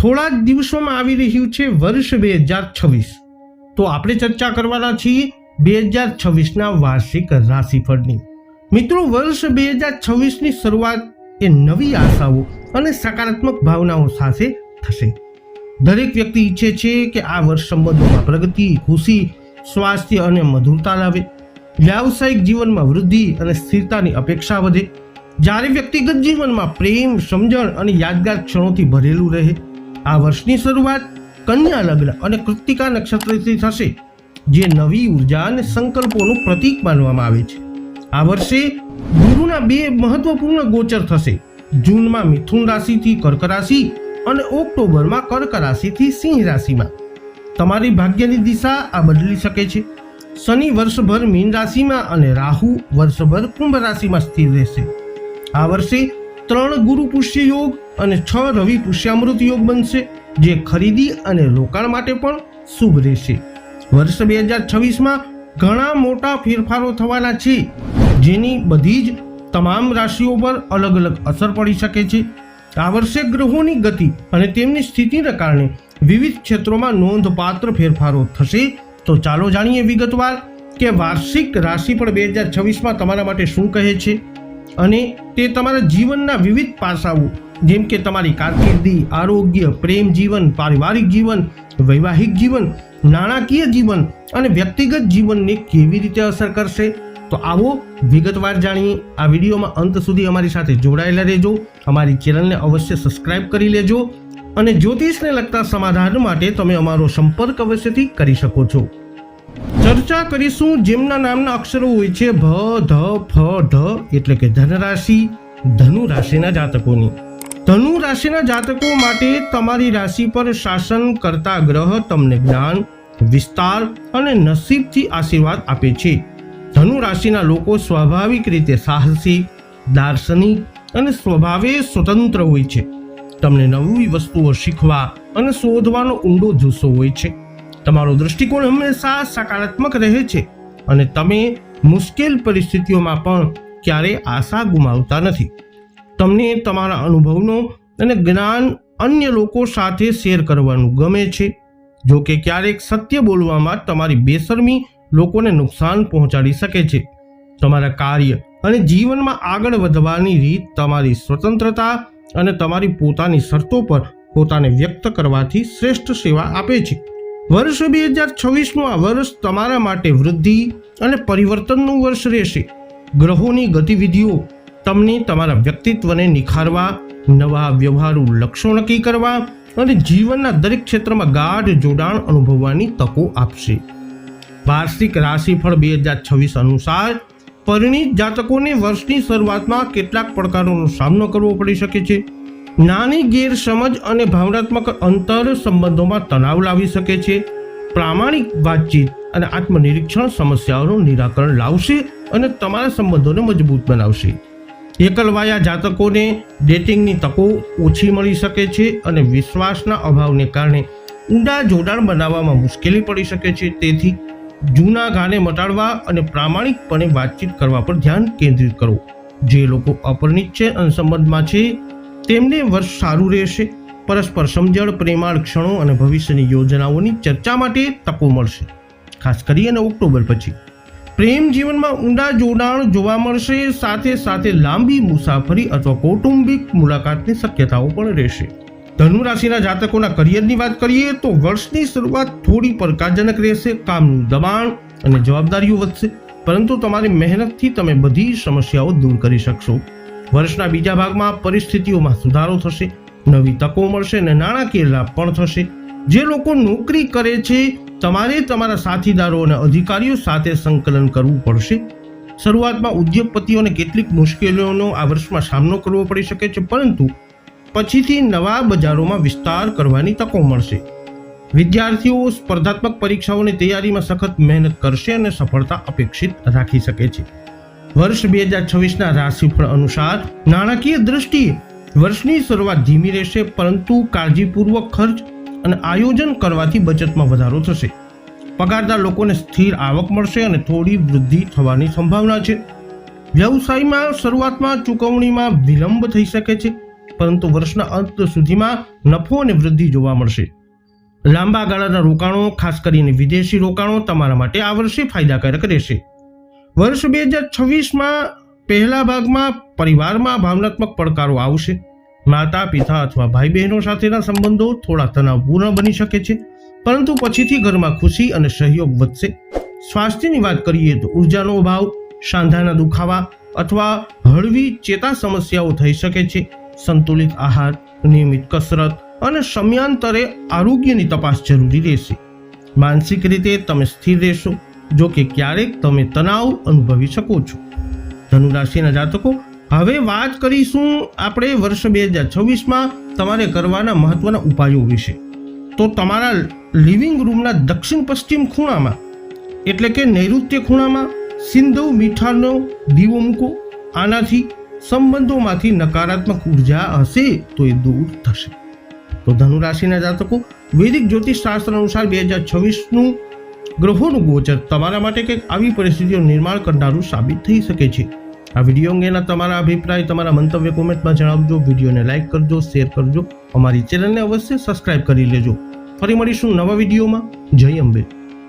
થોડા જ દિવસોમાં આવી રહ્યું છે વર્ષ 2026. તો આપણે ચર્ચા કરવાના છીએ 2026ના વાર્ષિક રાશિફળની. મિત્રો, વર્ષ 2026ની શરૂઆત એ નવી આશાઓ અને સકારાત્મક ભાવનાઓ સાથે થશે. દરેક વ્યક્તિ ઈચ્છે છે કે આ વર્ષ સંબંધોમાં પ્રગતિ, ખુશી, સ્વાસ્થ્ય અને મધુરતા લાવે. વ્યાવસાયિક જીવનમાં વૃદ્ધિ અને સ્થિરતાની અપેક્ષા વધે, જ્યારે વ્યક્તિગત જીવનમાં પ્રેમ, સમજણ અને યાદગાર ક્ષણોથી ભરેલું રહે. આ વર્ષની શરૂઆત કન્યા લગ્ન અને કૃત્તિકા નક્ષત્રથી થશે, જે નવી ઉર્જા અને સંકલ્પોનું પ્રતીક માનવામાં આવે છે. આ વર્ષે ગુરુના 2 મહત્વપૂર્ણ ગોચર થશે. જૂનમાં મિથુન રાશિથી કર્ક રાશિ અને ઓક્ટોબરમાં કર્ક રાશિથી સિંહ રાશિમાં. તમારી ભાગ્યની દિશા આ બદલી શકે છે. શનિ વર્ષભર મીન રાશિમાં અને રાહુ વર્ષભર કુંભ રાશિમાં સ્થિર રહેશે. આ વર્ષે 3 ગુરુ પુષ્ય યોગ અને 6 રવિ પુષ્યામૃત યોગ બનશે, જે ખરીદી અને રોકાણ માટે પણ શુભ રહેશે. વર્ષ 2026માં ઘણા મોટા ફેરફારો થવાના છે, જેની બધી જ તમામ રાશિઓ પર અલગ અલગ અસર પડી શકે છે. આ વર્ષે ગ્રહોની ગતિ અને તેમની સ્થિતિને કારણે વિવિધ ક્ષેત્રોમાં નોંધપાત્ર ફેરફારો થશે. તો ચાલો જાણીએ વિગતવાર કે વાર્ષિક રાશિફળ 2026માં તમારા માટે શું કહે છે અને તે તમારા જીવનના વિવિધ પાસાઓ જેમ કે તમારી કારકિર્દી, આરોગ્ય, પ્રેમ જીવન, પારિવારિક જીવન, વૈવાહિક જીવન, નાણાકીય જીવન અને વ્યક્તિગત જીવનને કેવી રીતે અસર કરશે. તો આવો વિગતવાર જાણીએ. આ વિડીયોમાં અંત સુધી અમારી સાથે જોડાયેલા રહેજો. અમારી ચેનલને અવશ્ય સબસ્ક્રાઇબ કરી લેજો અને જ્યોતિષને લગતા સમાધાન માટે તમે અમારો સંપર્ક અવશ્યથી કરી શકો છો. ચર્ચા કરીશું જેમના નામના અક્ષરો હોય છે ભ, ધ, ફ, ઢ, એટલે કે ધન રાશિ, ધનુ રાશિના જાતકોની. ધનુ રાશિના જાતકો માટે તમારી રાશિ પર શાસન કરતા ગ્રહ તમને જ્ઞાન, વિસ્તાર અને નસીબથી આશીર્વાદ આપે છે. ધનુ રાશિના લોકો સ્વાભાવિક રીતે સાહસી, દાર્શનિક અને સ્વભાવે સ્વતંત્ર હોય છે. તમને નવી વસ્તુઓ શીખવા અને શોધવાનો ઊંડો જુસ્સો હોય છે. તમારો દૃષ્ટિકોણ હંમેશા સકારાત્મક રહે છે અને તમે મુશ્કેલ પરિસ્થિતિઓમાં પણ ક્યારેય આશા ગુમાવતા નથી. તમને તમારા અનુભવનો અને જ્ઞાન અન્ય લોકો સાથે શેર કરવાનું ગમે છે. જો કે ક્યારેક સત્ય બોલવામાં તમારી બેશરમી લોકોને નુકસાન પહોંચાડી શકે છે. તમારા કાર્ય અને જીવનમાં આગળ વધવાની રીત તમારી સ્વતંત્રતા અને તમારી પોતાની શરતો પર પોતાને વ્યક્ત કરવાથી શ્રેષ્ઠ સેવા આપે છે. વર્ષ 2026નું આ વર્ષ તમારા માટે વૃદ્ધિ અને પરિવર્તનનું વર્ષ રહેશે. ગ્રહોની ગતિવિધિઓ તમને તમારા વ્યક્તિત્વને નિખારવા, નવા વ્યવહારુ લક્ષ્યો નક્કી કરવા અને જીવનના દરેક ક્ષેત્રમાં ગાઢ જોડાણ અનુભવવાની તકો આપશે. વાર્ષિક રાશિફળ 2026 અનુસાર પરિણીત જાતકોને વર્ષની શરૂઆતમાં કેટલાક પડકારોનો સામનો કરવો પડી શકે છે. નાની ગેરસમજ અને ભાવનાત્મક અંતર સંબંધોમાં તણાવ લાવી શકે છે. પ્રામાણિક વાતચીત અને આત્મનિરીક્ષણ સમસ્યાઓનું નિરાકરણ લાવશે અને તમારા સંબંધોને મજબૂત બનાવશે. એકલવાયા જાતકોને ડેટિંગની તકો ઓછી મળી શકે છે અને વિશ્વાસના અભાવને કારણે ઊંડા જોડાણ બનાવવામાં મુશ્કેલી પડી શકે છે. તેથી જૂના ઘાને મટાડવા અને પ્રામાણિકપણે વાતચીત કરવા પર ધ્યાન કેન્દ્રિત કરો. જે લોકો અપરિણિત છે અને સંબંધમાં છે તેમને વર્ષ સારું રહેશે. પરસ્પર સમજણ, પ્રેમાળ ક્ષણો અને ભવિષ્યની યોજનાઓની ચર્ચા માટે તકો મળશે, ખાસ કરીને ઓક્ટોબર પછી. પ્રેમ જીવનમાં ઊંડા જોડાણ જોવા મળશે. સાથે સાથે લાંબી મુસાફરી અથવા કૌટુંબિક મુલાકાતની શક્યતાઓ પણ રહેશે. ધનુ રાશિના જાતકોના કરિયરની વાત કરીએ તો વર્ષની શરૂઆત થોડી પડકારજનક રહેશે. કામનું દબાણ અને જવાબદારીઓ વધશે, પરંતુ તમારી મહેનતથી તમે બધી સમસ્યાઓ દૂર કરી શકશો. વર્ષના બીજા ભાગમાં પરિસ્થિતિઓમાં સુધારો થશે, નવી તકો મળશે અને નાણાકીય લાભ પણ થશે. જે લોકો નોકરી કરે છે તમારે તમારા સાથીદારો અને અધિકારીઓ સાથે સંકલન કરવું પડશે. શરૂઆતમાં ઉદ્યોગપતિઓને કેટલીક મુશ્કેલીઓનો આ વર્ષમાં સામનો કરવો પડી શકે છે, પરંતુ પછીથી નવા બજારોમાં વિસ્તાર કરવાની તકો મળશે. વિદ્યાર્થીઓ સ્પર્ધાત્મક પરીક્ષાઓની તૈયારીમાં સખત મહેનત કરશે અને સફળતા અપેક્ષિત રાખી શકે છે. વર્ષ 2026ના રાશિફળ અનુસાર નાણાકીય દ્રષ્ટિએ વર્ષની શરૂઆત ધીમી રહેશે, પરંતુ કાળજીપૂર્વક ખર્ચ અને આયોજન કરવાથી બચતમાં વધારો થશે. પગારદાર લોકોને સ્થિર આવક મળશે અને થોડી વૃદ્ધિ થવાની સંભાવના છે. વ્યવસાયમાં શરૂઆતમાં ચૂકવણીમાં વિલંબ થઈ શકે છે, પરંતુ વર્ષના અંત સુધીમાં નફો અને વૃદ્ધિ જોવા મળશે. લાંબા ગાળાના રોકાણો, ખાસ કરીને વિદેશી રોકાણો તમારા માટે આ વર્ષે ફાયદાકારક રહેશે. વર્ષ 2026માં પહેલા ભાગમાં પરિવારમાં ભાવનાત્મક પડકારો આવશે. માતા પિતા અથવા ભાઈ બહેનો સાથેના સંબંધો થોડા તણાવપૂર્ણ બની શકે છે, પરંતુ પછીથી ઘરમાં ખુશી અને સહયોગ વધશે. સ્વાસ્થ્યની વાત કરીએ તો ઉર્જાનો અભાવ, સાંધાના દુખાવા અથવા હળવી ચેતા સમસ્યાઓ થઈ શકે છે. સંતુલિત આહાર, નિયમિત કસરત અને સમયાંતરે આરોગ્યની તપાસ જરૂરી રહેશે. માનસિક રીતે તમે સ્થિર રહેશો, જો કે ક્યારેક તમે તણાવ અનુભવી શકો છો. ધનુ રાશિના જાતકો, હવે વાત કરીશું આપણે વર્ષ 2026માં તમારે કરવાના મહત્વના ઉપાયો વિશે. તો તમારા લિવિંગ રૂમના દક્ષિણ પશ્ચિમ ખૂણામાં એટલે કે નૈઋત્ય ખૂણામાં સિંધવ મીઠાનો દીવો મૂકો. આનાથી સંબંધોમાંથી નકારાત્મક ઉર્જા હશે તો એ દૂર થશે. તો ધનુ રાશિના જાતકો, વૈદિક જ્યોતિષ શાસ્ત્ર અનુસાર 2026નું ગ્રહોનું ગોચર તમારા માટે કંઈક આવી પરિસ્થિતિનું નિર્માણ કરનારું સાબિત થઈ શકે છે. આ વિડીયો અંગેના તમારા અભિપ્રાય, તમારા મંતવ્ય કોમેન્ટમાં જણાવજો. વિડીયોને લાઇક કરજો, શેર કરજો. અમારી ચેનલને અવશ્ય સબસ્ક્રાઇબ કરી લેજો. ફરી મળીશું નવા વિડીયોમાં. જય અંબે.